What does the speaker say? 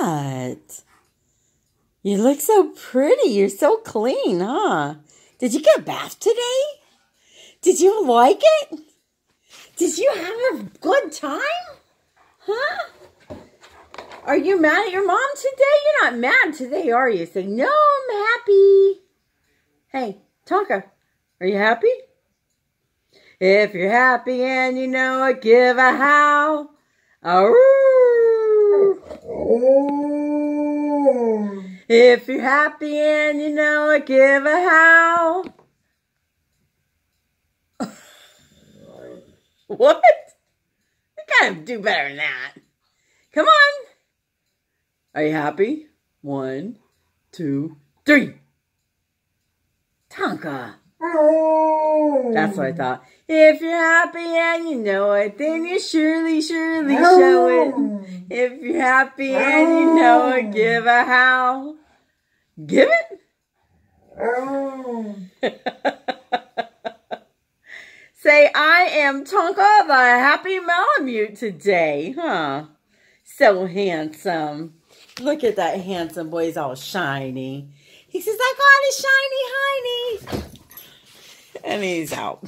What? You look so pretty. You're so clean, huh? Did you get a bath today? Did you like it? Did you have a good time? Huh? Are you mad at your mom today? You're not mad today, are you? Say, no, I'm happy. Hey, Tonka, are you happy? If you're happy and you know it, give a howl. If you're happy and you know it, give a howl. What? You gotta do better than that. Come on. Are you happy? 1, 2, 3. Tonka. That's what I thought. If you're happy and you know it, then you surely show it. If you're happy and you know it, give a howl. Give it. Say, I am Tonka the Happy Malamute today, huh? So handsome. Look at that handsome boy. He's all shiny. He says, I got a shiny hiney. And he's out.